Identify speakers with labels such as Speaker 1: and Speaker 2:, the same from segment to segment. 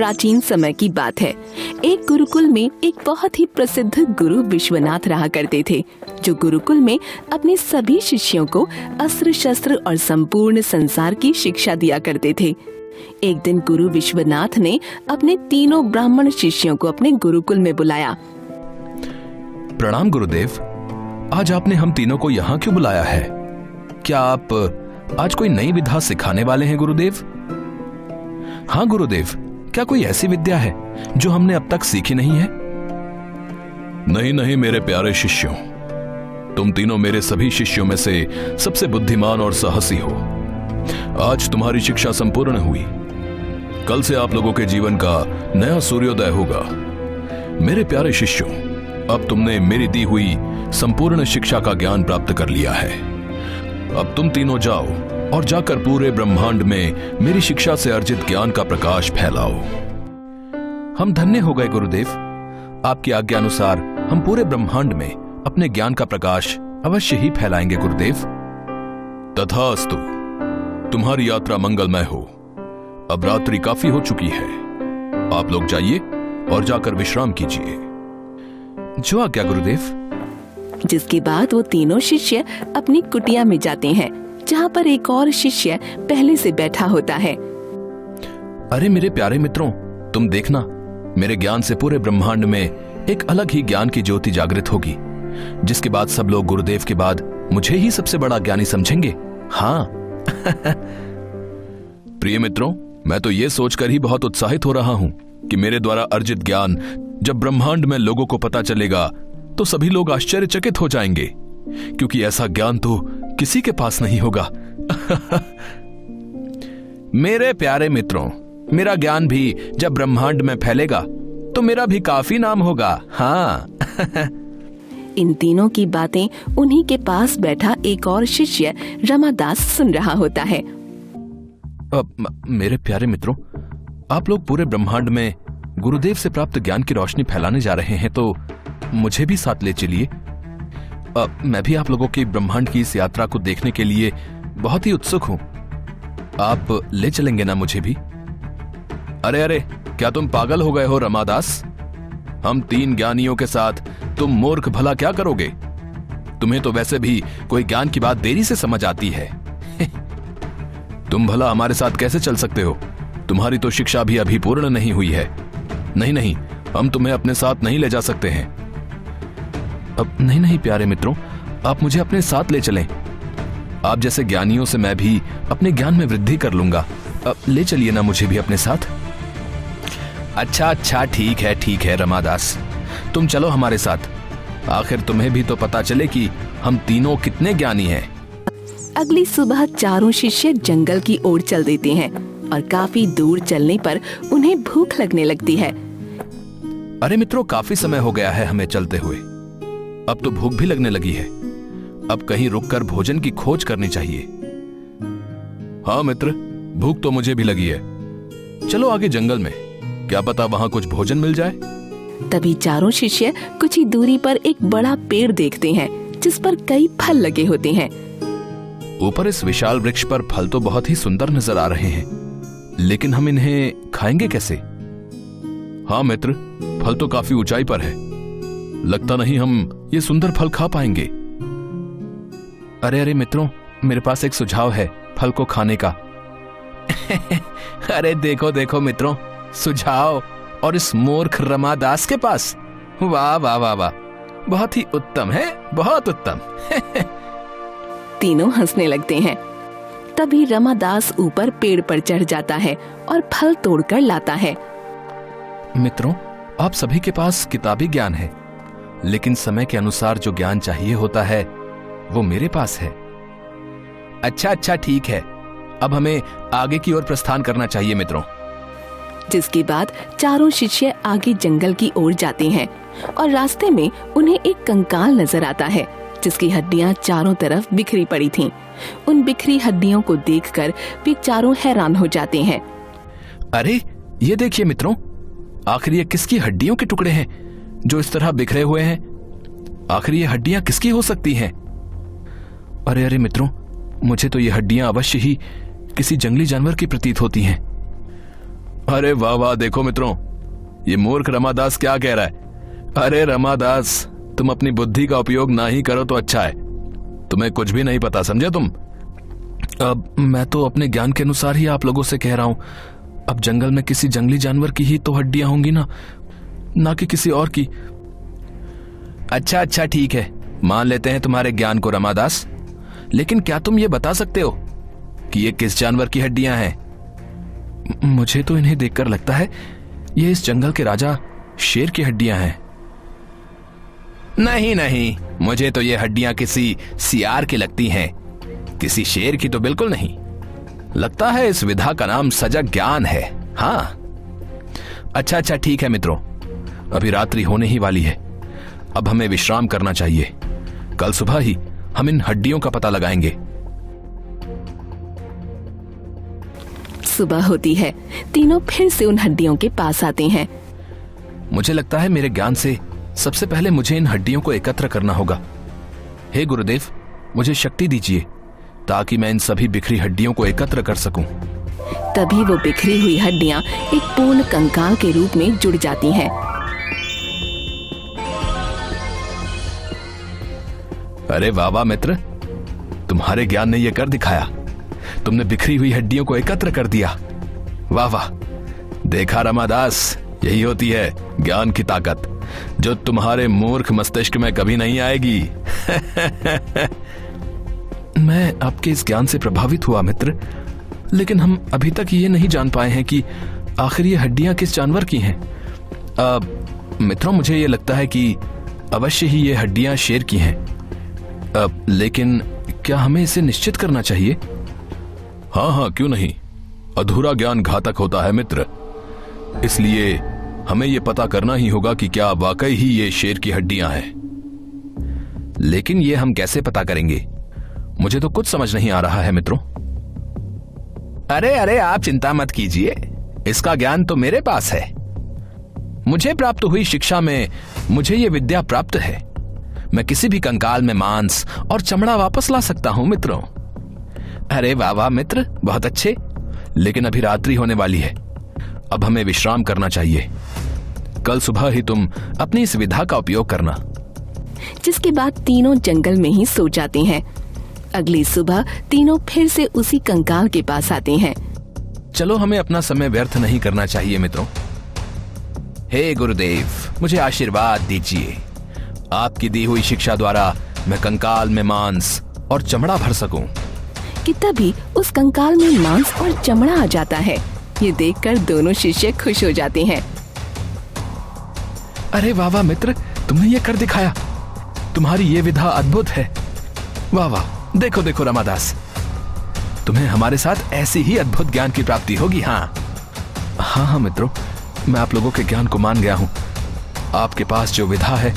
Speaker 1: प्राचीन समय की बात है। एक गुरुकुल में एक बहुत ही प्रसिद्ध गुरु विश्वनाथ रहा करते थे, जो गुरुकुल में अपने सभी शिष्यों को अस्त्र शस्त्र और संपूर्ण संसार की शिक्षा दिया करते थे। एक दिन गुरु विश्वनाथ ने अपने तीनों ब्राह्मण शिष्यों को अपने गुरुकुल में बुलाया।
Speaker 2: प्रणाम गुरुदेव, आज आपने हम तीनों को यहाँ क्यों बुलाया है? क्या आप आज कोई नई विद्या सिखाने वाले हैं गुरुदेव? हाँ गुरुदेव, क्या कोई ऐसी विद्या है जो हमने अब तक सीखी नहीं है? नहीं नहीं मेरे प्यारे शिष्यों, तुम तीनों मेरे सभी शिष्यों में से सबसे बुद्धिमान और साहसी हो। आज तुम्हारी शिक्षा संपूर्ण हुई। कल से आप लोगों के जीवन का नया सूर्योदय होगा। मेरे प्यारे शिष्यों, अब तुमने मेरी दी हुई संपूर्ण शिक्षा का ज्ञान प्राप्त कर लिया है। अब तुम तीनों जाओ और जाकर पूरे ब्रह्मांड में मेरी शिक्षा से अर्जित ज्ञान का प्रकाश फैलाओ। हम धन्य हो गए गुरुदेव। आपकी आज्ञा अनुसार हम पूरे ब्रह्मांड में अपने ज्ञान का प्रकाश अवश्य ही फैलाएंगे गुरुदेव। तथास्तु, तुम्हारी यात्रा मंगलमय हो। अब रात्रि काफी हो चुकी है, आप लोग जाइए और जाकर विश्राम कीजिए। जो आज्ञा गुरुदेव।
Speaker 1: जिसके बाद वो तीनों शिष्य अपनी कुटिया में जाते हैं, जहाँ पर एक और शिष्य पहले से बैठा होता है।
Speaker 2: अरे मेरे प्यारे मित्रों, तुम देखना, मेरे ज्ञान से पूरे ब्रह्मांड में एक अलग ही ज्ञान की ज्योति जागृत होगी, जिसके बाद सब लोग गुरुदेव के बाद मुझे ही सबसे बड़ा ज्ञानी समझेंगे। हाँ प्रिय मित्रों, मैं तो ये सोचकर ही बहुत उत्साहित हो रहा हूं कि मेरे द्वारा अर्जित ज्ञान जब ब्रह्मांड में लोगों को पता चलेगा तो सभी लोग आश्चर्यचकित हो जाएंगे, क्योंकि ऐसा ज्ञान तो किसी के पास नहीं होगा। मेरे प्यारे मित्रों, मेरा ज्ञान भी जब ब्रह्मांड में फैलेगा तो मेरा भी काफी नाम होगा। हाँ
Speaker 1: इन तीनों की बातें उन्हीं के पास बैठा एक और शिष्य रमादास सुन रहा होता है।
Speaker 2: मेरे प्यारे मित्रों, आप लोग पूरे ब्रह्मांड में गुरुदेव से प्राप्त ज्ञान की रोशनी फैलाने जा रहे हैं, तो मुझे भी साथ ले चलिए। मैं भी आप लोगों की ब्रह्मांड की इस यात्रा को देखने के लिए बहुत ही उत्सुक हूं। आप ले चलेंगे ना मुझे भी? अरे अरे, क्या तुम पागल हो गए हो रमादास? हम तीन ज्ञानियों के साथ तुम मूर्ख भला क्या करोगे? तुम्हें तो वैसे भी कोई ज्ञान की बात देरी से समझ आती है। तुम भला हमारे साथ कैसे चल सकते हो? तुम्हारी तो शिक्षा भी अभी पूर्ण नहीं हुई है। नहीं नहीं, हम तुम्हें अपने साथ नहीं ले जा सकते हैं। अब नहीं नहीं प्यारे मित्रों, आप मुझे अपने साथ ले चलें। आप जैसे ज्ञानियों से मैं भी अपने ज्ञान में वृद्धि कर लूंगा। अब ले चलिए ना मुझे भी अपने साथ। अच्छा अच्छा, ठीक है रमादास, तुम चलो हमारे साथ। आखिर तुम्हें भी तो पता चले कि हम तीनों कितने ज्ञानी हैं।
Speaker 1: अगली सुबह चारों शिष्य जंगल की ओर चल देते हैं और काफी दूर चलने पर उन्हें भूख लगने लगती है।
Speaker 2: अरे मित्रों, काफी समय हो गया है हमें चलते हुए। अब तो भूख भी लगने लगी है। अब कहीं रुककर भोजन की खोज करनी चाहिए। हाँ मित्र, भूख तो मुझे भी लगी है। चलो आगे जंगल में, क्या पता वहां कुछ भोजन मिल जाए।
Speaker 1: तभी चारों शिष्य कुछ ही दूरी पर एक बड़ा पेड़ देखते हैं, जिस पर कई फल लगे होते हैं।
Speaker 2: ऊपर इस विशाल वृक्ष पर फल तो बहुत ही सुंदर नजर आ रहे हैं, लेकिन हम इन्हें खाएंगे कैसे? हाँ मित्र, फल तो काफी ऊंचाई पर है। लगता नहीं हम ये सुंदर फल खा पाएंगे। अरे अरे मित्रों, मेरे पास एक सुझाव है फल को खाने का। अरे देखो देखो मित्रों, सुझाव, और इस मूर्ख रमादास के पास। वाह वाह वाह वाह, बहुत ही उत्तम है, बहुत उत्तम।
Speaker 1: तीनों हंसने लगते हैं। तभी रमादास ऊपर पेड़ पर चढ़ जाता है और फल तोड़कर लाता है।
Speaker 2: मित्रों, आप सभी के पास किताबी ज्ञान है, लेकिन समय के अनुसार जो ज्ञान चाहिए होता है वो मेरे पास है। अच्छा अच्छा, ठीक है, अब हमें आगे की ओर प्रस्थान करना चाहिए मित्रों।
Speaker 1: जिसके बाद चारों शिष्य आगे जंगल की ओर जाते हैं और रास्ते में उन्हें एक कंकाल नजर आता है, जिसकी हड्डियां चारों तरफ बिखरी पड़ी थीं। उन बिखरी हड्डियों को देखकर वे चारों हैरान हो जाते हैं।
Speaker 2: अरे ये देखिए मित्रों, आखिर ये किसकी हड्डियों के टुकड़े हैं जो इस तरह बिखरे हुए हैं? आखिर ये हड्डियां किसकी हो सकती हैं? अरे अरे मित्रों, मुझे तो ये हड्डियां अवश्य ही किसी जंगली जानवर की प्रतीत होती हैं। अरे वाह वाह, देखो मित्रों, ये मूर्ख रमादास क्या कह रहा है। अरे रमादास, तुम अपनी बुद्धि का उपयोग ना ही करो तो अच्छा है। तुम्हें कुछ भी नहीं पता, समझे तुम। अब मैं तो अपने ज्ञान के अनुसार ही आप लोगों से कह रहा हूं। अब जंगल में किसी जंगली जानवर की ही तो हड्डियां होंगी ना कि किसी और की। अच्छा ठीक है, मान लेते हैं तुम्हारे ज्ञान को रमादास, लेकिन क्या तुम ये बता सकते हो कि ये किस जानवर की हड्डियां हैं? मुझे तो इन्हें देखकर लगता है ये इस जंगल के राजा शेर की हड्डियां हैं। नहीं, मुझे तो ये हड्डियां किसी सियार की लगती हैं, किसी शेर की तो बिल्कुल नहीं। लगता है इस विधा का नाम सजग ज्ञान है। हाँ, अच्छा ठीक है मित्रों, अभी रात्रि होने ही वाली है। अब हमें विश्राम करना चाहिए। कल सुबह ही हम इन हड्डियों का पता लगाएंगे।
Speaker 1: सुबह होती है, तीनों फिर से उन हड्डियों के पास आते हैं।
Speaker 2: मुझे लगता है मेरे ज्ञान से सबसे पहले मुझे इन हड्डियों को एकत्र करना होगा। हे गुरुदेव, मुझे शक्ति दीजिए ताकि मैं इन सभी बिखरी हड्डियों को एकत्र कर सकूं।
Speaker 1: तभी वो बिखरी हुई हड्डियां एक पूर्ण कंकाल के रूप में जुड़ जाती हैं।
Speaker 2: अरे वाह वाह मित्र, तुम्हारे ज्ञान ने यह कर दिखाया। तुमने बिखरी हुई हड्डियों को एकत्र कर दिया। वाह वाह, देखा रमादास, यही होती है ज्ञान की ताकत, जो तुम्हारे मूर्ख मस्तिष्क में कभी नहीं आएगी। मैं आपके इस ज्ञान से प्रभावित हुआ मित्र, लेकिन हम अभी तक ये नहीं जान पाए हैं कि आखिर ये हड्डियां किस जानवर की हैं। मित्रों, मुझे ये लगता है कि अवश्य ही ये हड्डियां शेर की हैं। लेकिन क्या हमें इसे निश्चित करना चाहिए? हाँ, क्यों नहीं। अधूरा ज्ञान घातक होता है मित्र, इसलिए हमें यह पता करना ही होगा कि क्या वाकई ही ये शेर की हड्डियां हैं। लेकिन ये हम कैसे पता करेंगे? मुझे तो कुछ समझ नहीं आ रहा है मित्रों। अरे आप चिंता मत कीजिए, इसका ज्ञान तो मेरे पास है। मुझे प्राप्त हुई शिक्षा में मुझे ये विद्या प्राप्त है। मैं किसी भी कंकाल में मांस और चमड़ा वापस ला सकता हूं मित्रों। अरे वाह वाह मित्र, बहुत अच्छे, लेकिन अभी रात्रि होने वाली है। अब हमें विश्राम करना चाहिए। कल सुबह ही तुम अपनी इस विधा का उपयोग करना।
Speaker 1: जिसके बाद तीनों जंगल में ही सो जाते हैं। अगली सुबह तीनों फिर से उसी कंकाल के पास आते हैं।
Speaker 2: चलो, हमें अपना समय व्यर्थ नहीं करना चाहिए मित्रों। हे गुरुदेव, मुझे आशीर्वाद दीजिए। आपकी दी हुई शिक्षा द्वारा मैं कंकाल में मांस और चमड़ा भर सकूं।
Speaker 1: कि तभी उस कंकाल में मांस और चमड़ा आ जाता है। ये देखकर दोनों शिष्य खुश हो जाते हैं।
Speaker 2: अरे वाह वाह मित्र, तुमने ये कर दिखाया। तुम्हारी ये विधा अद्भुत है। वाह वाह, देखो रमादास, तुम्हें हमारे साथ ऐसी ही अद्भुत ज्ञान की प्राप्ति होगी। हाँ मित्रों, मैं आप लोगों के ज्ञान को मान गया हूं। आपके पास जो विधा है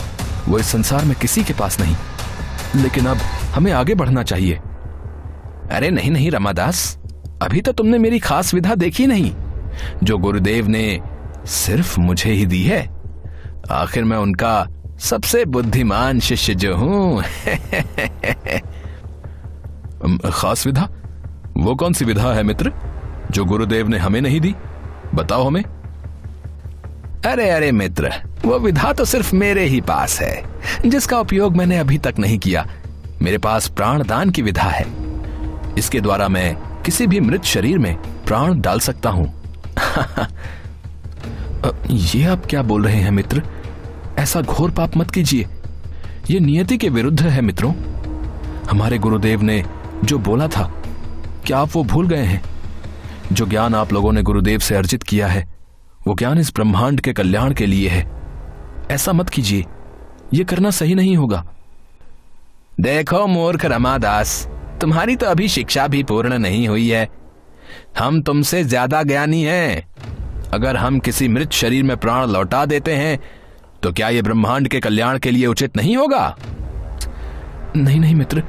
Speaker 2: वो इस संसार में किसी के पास नहीं। लेकिन अब हमें आगे बढ़ना चाहिए। अरे नहीं रमादास, अभी तो तुमने मेरी खास विधा देखी नहीं, जो गुरुदेव ने सिर्फ मुझे ही दी है। आखिर मैं उनका सबसे बुद्धिमान शिष्य जो हूं। खास विधा? वो कौन सी विधा है मित्र जो गुरुदेव ने हमें नहीं दी? बताओ हमें। अरे मित्र, वो विधा तो सिर्फ मेरे ही पास है, जिसका उपयोग मैंने अभी तक नहीं किया। मेरे पास प्राणदान की विधा है। इसके द्वारा मैं किसी भी मृत शरीर में प्राण डाल सकता हूं। ये आप क्या बोल रहे हैं मित्र? ऐसा घोर पाप मत कीजिए, ये नियति के विरुद्ध है मित्रों। हमारे गुरुदेव ने जो बोला था, क्या आप वो भूल गए हैं? जो ज्ञान आप लोगों ने गुरुदेव से अर्जित किया है, वो ज्ञान इस ब्रह्मांड के कल्याण के लिए है। ऐसा मत कीजिए, ये करना सही नहीं होगा। देखो मूर्ख रमादास, तुम्हारी तो अभी शिक्षा भी पूर्ण नहीं हुई है। हम तुमसे ज्यादा ज्ञानी हैं। अगर हम किसी मृत शरीर में प्राण लौटा देते हैं तो क्या यह ब्रह्मांड के कल्याण के लिए उचित नहीं होगा? नहीं मित्र,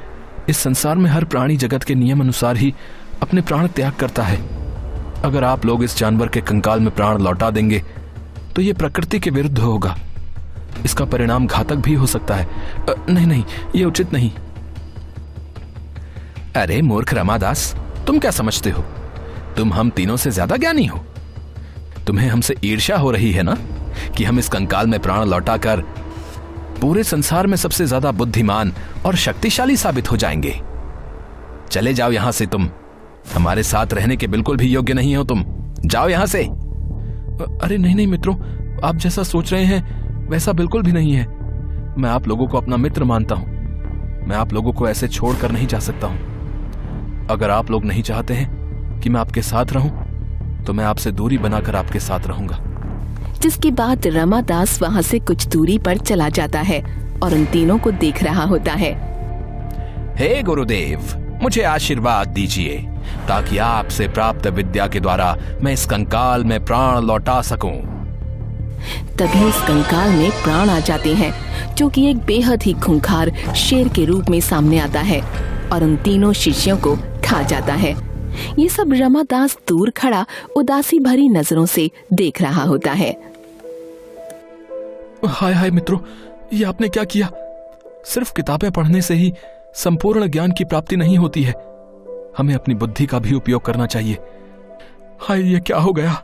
Speaker 2: इस संसार में हर प्राणी जगत के नियम अनुसार ही अपने प्राण त्याग करता है। अगर आप लोग इस जानवर के कंकाल में प्राण लौटा देंगे तो यह प्रकृति के विरुद्ध होगा। इसका परिणाम घातक भी हो सकता है। नहीं, यह उचित नहीं। अरे मूर्ख रमादास, तुम क्या समझते हो? तुम हम तीनों से ज्यादा ज्ञानी हो। तुम्हें हमसे ईर्ष्या हो रही है ना कि हम इस कंकाल में प्राण लौटाकर पूरे संसार में सबसे ज्यादा बुद्धिमान और शक्तिशाली साबित हो जाएंगे। चले जाओ यहां से, तुम हमारे साथ रहने के बिल्कुल भी योग्य नहीं हो, तुम जाओ यहां से।
Speaker 3: अरे नहीं नहीं मित्रों, आप जैसा सोच रहे हैं वैसा बिल्कुल भी नहीं है। मैं आप लोगों को अपना मित्र मानता हूं। मैं आप लोगों को ऐसे छोड़कर नहीं जा सकता हूं। अगर आप लोग नहीं चाहते हैं कि मैं आपके साथ रहूं तो मैं आपसे दूरी बनाकर आपके साथ रहूंगा।
Speaker 1: जिसके बाद रमादास वहां से कुछ दूरी पर चला जाता है और उन तीनों को देख रहा होता है।
Speaker 2: हे गुरुदेव, मुझे आशीर्वाद दीजिए ताकि आपसे प्राप्त विद्या के द्वारा मैं इस कंकाल में प्राण लौटा सकूं।
Speaker 1: तभी उस कंकाल में प्राण आ जाते हैं, जो कि एक बेहद ही खूंखार शेर के रूप में सामने आता है और उन तीनों शिष्यों को खा जाता है। ये सब रमादास दूर खड़ा उदासी भरी नजरों से देख रहा होता है।
Speaker 3: हाय हाय मित्रों, ये आपने क्या किया? सिर्फ किताबें पढ़ने से ही संपूर्ण ज्ञान की प्राप्ति नहीं होती है, हमें अपनी बुद्धि का भी उपयोग करना चाहिए। हाय, ये क्या हो गया?